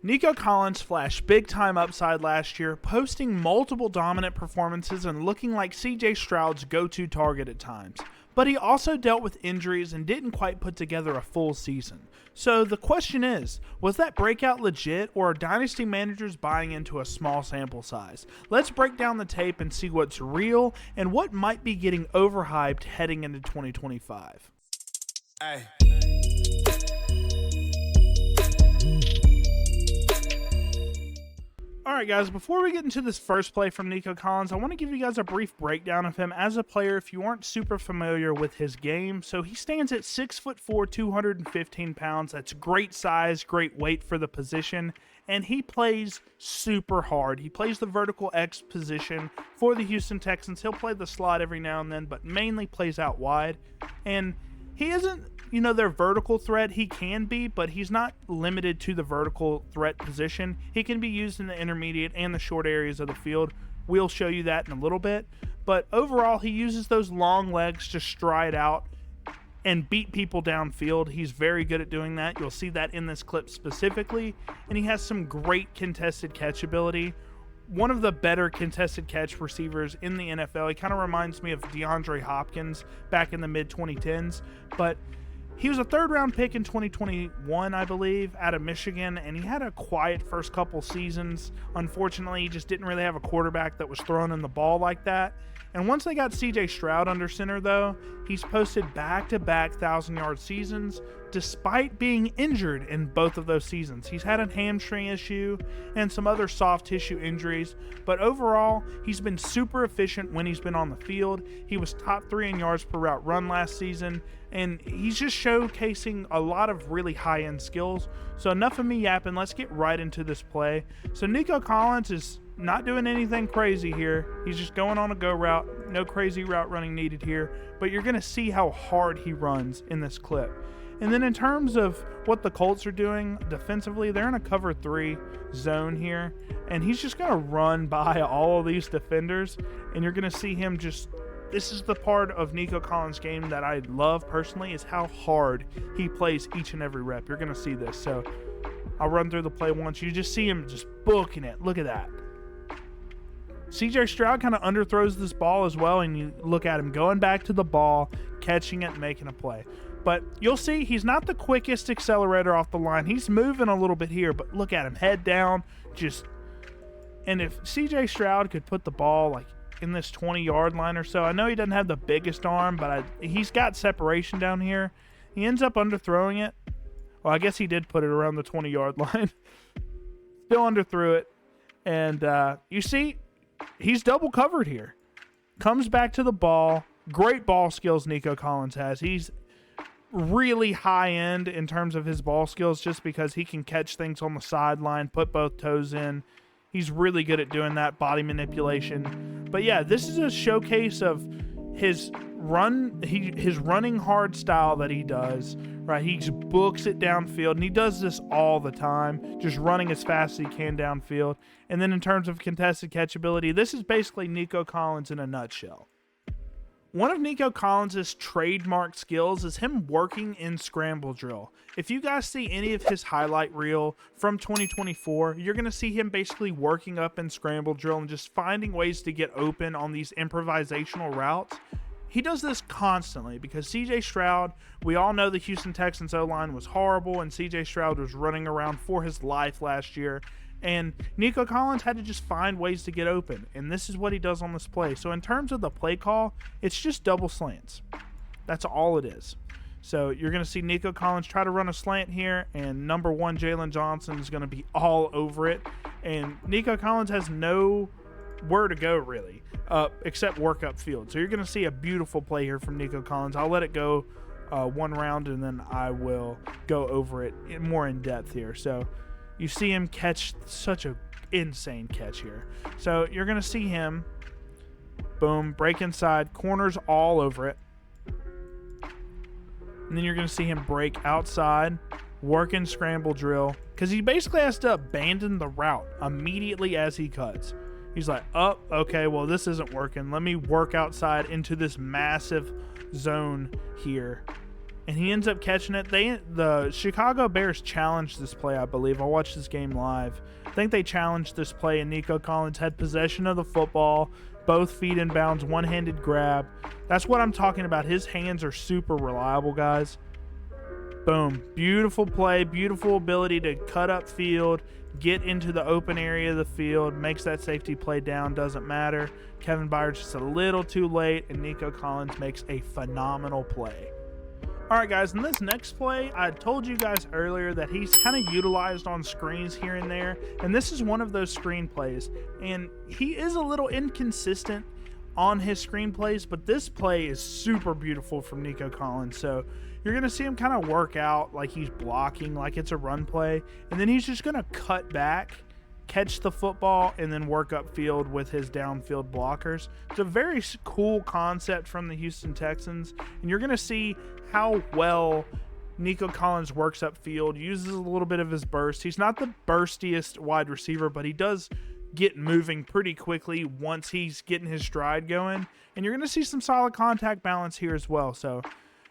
Nico Collins flashed big-time upside last year, posting multiple dominant performances and looking like CJ Stroud's go-to target at times. But he also dealt with injuries and didn't quite put together a full season. So the question is, was that breakout legit, or are Dynasty managers buying into a small sample size? Let's break down the tape and see what's real and what might be getting overhyped heading into 2025. Hey. Alright guys, before we get into this first play from Nico Collins, I want to give you guys a brief breakdown of him as a player if you aren't super familiar with his game. So he stands at 6'4", 215 pounds. That's great size, great weight for the position, and he plays super hard. He plays the vertical X position for the Houston Texans. He'll play the slot every now and then, but mainly plays out wide. And he isn't, their vertical threat. He can be, but he's not limited to the vertical threat position. He can be used in the intermediate and the short areas of the field. We'll show you that in a little bit. But overall, he uses those long legs to stride out and beat people downfield. He's very good at doing that. You'll see that in this clip specifically. And he has some great contested catch ability. One of the better contested catch receivers in the NFL. He kind of reminds me of DeAndre Hopkins back in the mid-2010s. But he was a third-round pick in 2021, I believe, out of Michigan, and he had a quiet first couple seasons. Unfortunately, he just didn't really have a quarterback that was throwing in the ball like that. And once they got CJ Stroud under center, though, he's posted back-to-back 1,000-yard seasons despite being injured in both of those seasons. He's had a hamstring issue and some other soft tissue injuries, but overall, he's been super efficient when he's been on the field. He was top 3 in yards per route run last season, and he's just showcasing a lot of really high-end skills. So enough of me yapping, let's get right into this play. So Nico Collins is not doing anything crazy here. He's just going on a go route. No crazy route running needed here, but you're going to see how hard he runs in this clip. And then in terms of what the Colts are doing defensively, they're in a cover 3 zone here, and he's just going to run by all of these defenders, and you're going to see him just, this is the part of Nico Collins' game that I love personally, is how hard he plays each and every rep. You're going to see this. So I'll run through the play once. You just see him just booking it. Look at that. CJ Stroud kind of underthrows this ball as well, and you look at him going back to the ball, catching it, making a play. But you'll see he's not the quickest accelerator off the line. He's moving a little bit here, but look at him, head down, just. And if CJ Stroud could put the ball like in this 20-yard line or so, I know he doesn't have the biggest arm, but he's got separation down here. He ends up underthrowing it. Well, I guess he did put it around the 20-yard line. Still underthrew it. And you see, he's double covered here. Comes back to the ball. Great ball skills Nico Collins has. He's really high end in terms of his ball skills just because he can catch things on the sideline, put both toes in. He's really good at doing that, body manipulation. But yeah, this is a showcase of his running hard style that he does, right? He just books it downfield, and he does this all the time, just running as fast as he can downfield. And then in terms of contested catchability, this is basically Nico Collins in a nutshell. One of Nico Collins' trademark skills is him working in Scramble drill. If you guys see any of his highlight reel from 2024, you're going to see him basically working up in Scramble drill and just finding ways to get open on these improvisational routes. He does this constantly because CJ Stroud, we all know the Houston Texans O-line was horrible, and CJ Stroud was running around for his life last year. And Nico Collins had to just find ways to get open, and this is what he does on this play. So in terms of the play call, it's just double slants. That's all it is. So you're going to see Nico Collins try to run a slant here, and number 1 Jalen Johnson is going to be all over it. And Nico Collins has nowhere to go really, except work upfield. So you're going to see a beautiful play here from Nico Collins. I'll let it go one round, and then I will go over it more in depth here. So you see him catch such a insane catch here. So you're going to see him, boom, break inside, corners all over it. And then you're going to see him break outside, work in scramble drill, because he basically has to abandon the route immediately as he cuts. He's like, oh, okay, well, this isn't working. Let me work outside into this massive zone here. and he ends up catching it. The Chicago Bears challenged this play, I believe. I watched this game live. I think they challenged this play, and Nico Collins had possession of the football, both feet in bounds, one-handed grab. That's what I'm talking about. His hands are super reliable, guys. Boom. Beautiful play, beautiful ability to cut up field, get into the open area of the field, makes that safety play down, doesn't matter. Kevin Byard's just a little too late, and Nico Collins makes a phenomenal play. All right, guys, in this next play, I told you guys earlier that he's kind of utilized on screens here and there, and this is one of those screen plays. And he is a little inconsistent on his screen plays, but this play is super beautiful from Nico Collins. So you're going to see him kind of work out like he's blocking, like it's a run play, and then he's just going to cut back, catch the football, and then work upfield with his downfield blockers. It's a very cool concept from the Houston Texans, and you're going to see how well Nico Collins works upfield, uses a little bit of his burst. He's not the burstiest wide receiver, but he does get moving pretty quickly once he's getting his stride going, and you're going to see some solid contact balance here as well. So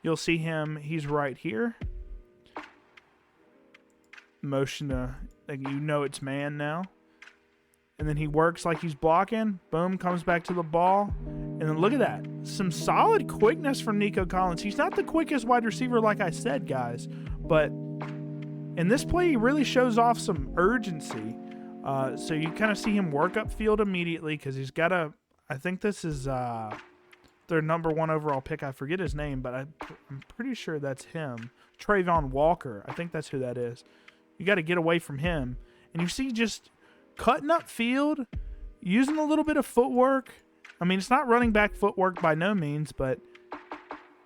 you'll see him, he's right here. Motion to, like, you know it's man now. And then he works like he's blocking. Boom, comes back to the ball. And then look at that. Some solid quickness from Nico Collins. He's not the quickest wide receiver, like I said, guys. But in this play, he really shows off some urgency. So you kind of see him work upfield immediately because he's got a, I think this is their number 1 overall pick. I forget his name, but I'm pretty sure that's him. Trayvon Walker. I think that's who that is. You got to get away from him. And you see just cutting up field, using a little bit of footwork. I mean, it's not running back footwork by no means, but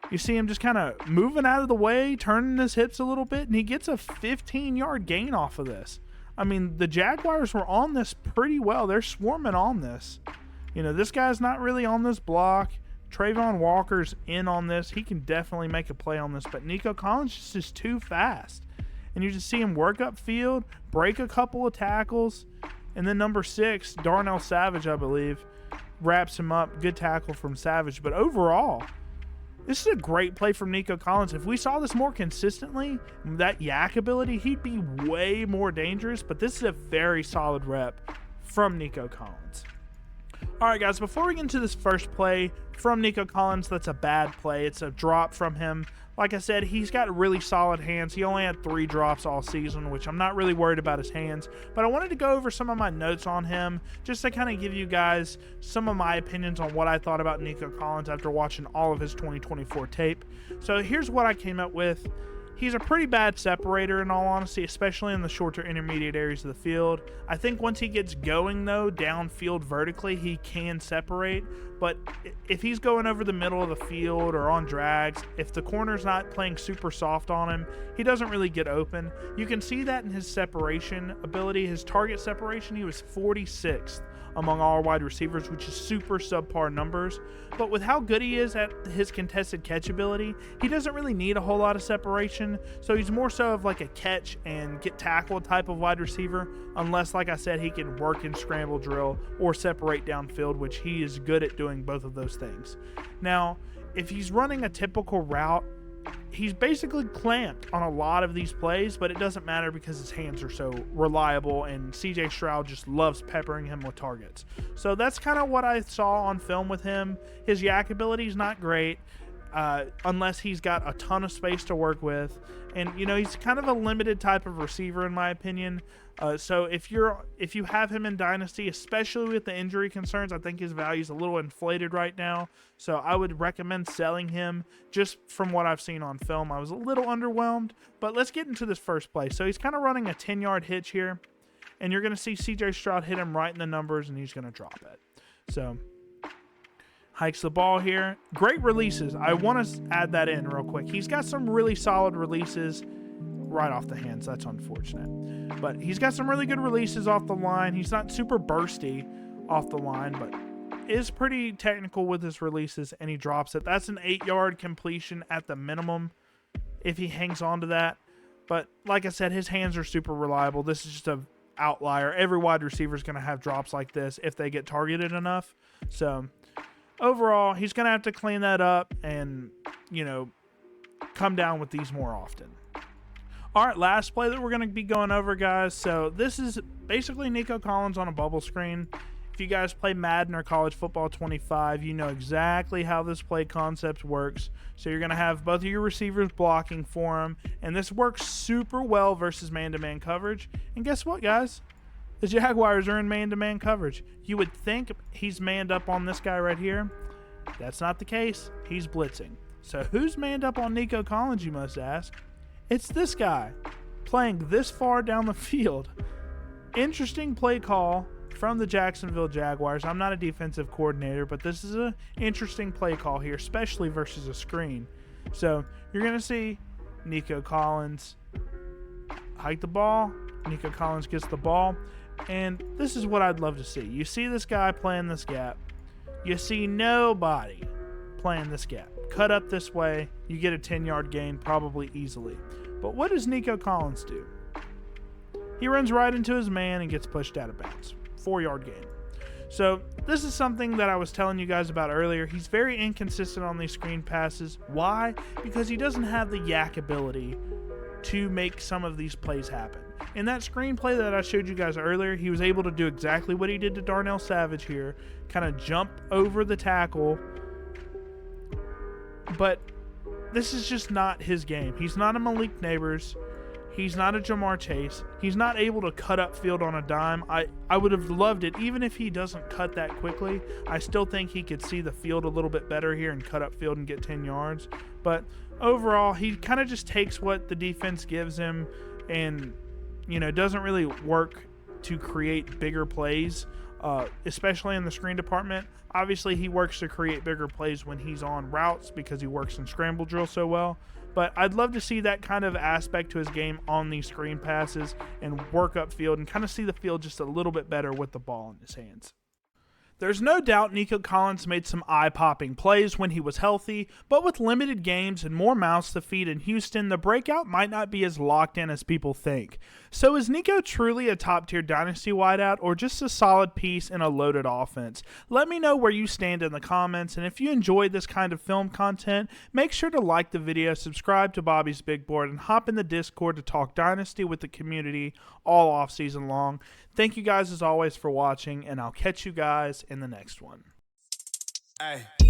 you see him just kind of moving out of the way, turning his hips a little bit, and he gets a 15-yard gain off of this. I mean, the Jaguars were on this pretty well. They're swarming on this. You know, this guy's not really on this block. Trayvon Walker's in on this. He can definitely make a play on this, but Nico Collins is just too fast. And you just see him work upfield, break a couple of tackles, and then number 6, Darnell Savage, I believe, wraps him up. Good tackle from Savage. But overall, this is a great play from Nico Collins. If we saw this more consistently, that yak ability, he'd be way more dangerous. But this is a very solid rep from Nico Collins. All right, guys, before we get into this first play from Nico Collins, that's a bad play. It's a drop from him. Like I said, he's got really solid hands. He only had 3 drops all season, which I'm not really worried about his hands. But I wanted to go over some of my notes on him just to kind of give you guys some of my opinions on what I thought about Nico Collins after watching all of his 2024 tape. So here's what I came up with. He's a pretty bad separator, in all honesty, especially in the shorter intermediate areas of the field. I think once he gets going, though, downfield vertically, he can separate. But if he's going over the middle of the field or on drags, if the corner's not playing super soft on him, he doesn't really get open. You can see that in his separation ability. His target separation, he was 46th among all wide receivers, which is super subpar numbers. But with how good he is at his contested catch ability, he doesn't really need a whole lot of separation. So he's more so of like a catch and get tackled type of wide receiver, unless, like I said, he can work in scramble drill or separate downfield, which he is good at doing both of those things. Now, if he's running a typical route, he's basically clamped on a lot of these plays, but it doesn't matter because his hands are so reliable, and CJ Stroud just loves peppering him with targets. So that's kind of what I saw on film with him. His yak ability is not great unless he's got a ton of space to work with. And, you know, he's kind of a limited type of receiver in my opinion. So if you have him in Dynasty, especially with the injury concerns, I think his value is a little inflated right now. So I would recommend selling him just from what I've seen on film. I was a little underwhelmed, but let's get into this first play. So he's kind of running a 10-yard hitch here, and you're going to see CJ Stroud hit him right in the numbers, and he's going to drop it. So hikes the ball here. Great releases. I want to add that in real quick. He's got some really solid releases right off the hands. That's unfortunate. But he's got some really good releases off the line. He's not super bursty off the line, but is pretty technical with his releases, and he drops it. That's an 8-yard completion at the minimum if he hangs on to that. But like I said, his hands are super reliable. This is just an outlier. Every wide receiver is going to have drops like this if they get targeted enough. So overall, he's going to have to clean that up and, you know, come down with these more often. All right, last play that we're going to be going over, guys. So this is basically Nico Collins on a bubble screen. If you guys play Madden or College Football 25, you know exactly how this play concept works. So you're going to have both of your receivers blocking for him, and this works super well versus man-to-man coverage. And guess what, guys? The Jaguars are in man-to-man coverage. You would think he's manned up on this guy right here. That's not the case. He's blitzing. So who's manned up on Nico Collins, you must ask? It's this guy playing this far down the field. Interesting play call from the Jacksonville Jaguars. I'm not a defensive coordinator, but this is an interesting play call here, especially versus a screen. So you're going to see Nico Collins hike the ball. Nico Collins gets the ball. And this is what I'd love to see. You see this guy playing this gap. You see nobody playing this gap. Cut up this way, you get a 10-yard gain probably easily. But what does Nico Collins do? He runs right into his man and gets pushed out of bounds. 4-yard gain. So this is something that I was telling you guys about earlier. He's very inconsistent on these screen passes. Why? Because he doesn't have the yak ability to make some of these plays happen. In that screenplay that I showed you guys earlier, he was able to do exactly what he did to Darnell Savage here, kind of jump over the tackle. But this is just not his game. He's not a Malik Neighbors. He's not a Jamar Chase. He's not able to cut up field on a dime. I would have loved it, even if he doesn't cut that quickly. I still think he could see the field a little bit better here and cut up field and get 10 yards. But overall, he kind of just takes what the defense gives him and, you know, doesn't really work to create bigger plays, especially in the screen department. Obviously, he works to create bigger plays when he's on routes because he works in scramble drill so well. But I'd love to see that kind of aspect to his game on these screen passes and work upfield and kind of see the field just a little bit better with the ball in his hands. There's no doubt Nico Collins made some eye-popping plays when he was healthy, but with limited games and more mouths to feed in Houston, the breakout might not be as locked in as people think. So is Nico truly a top-tier Dynasty wideout or just a solid piece in a loaded offense? Let me know where you stand in the comments, and if you enjoyed this kind of film content, make sure to like the video, subscribe to Bobby's Big Board, and hop in the Discord to talk Dynasty with the community all off-season long. Thank you guys as always for watching, and I'll catch you guys in the next one. Hey.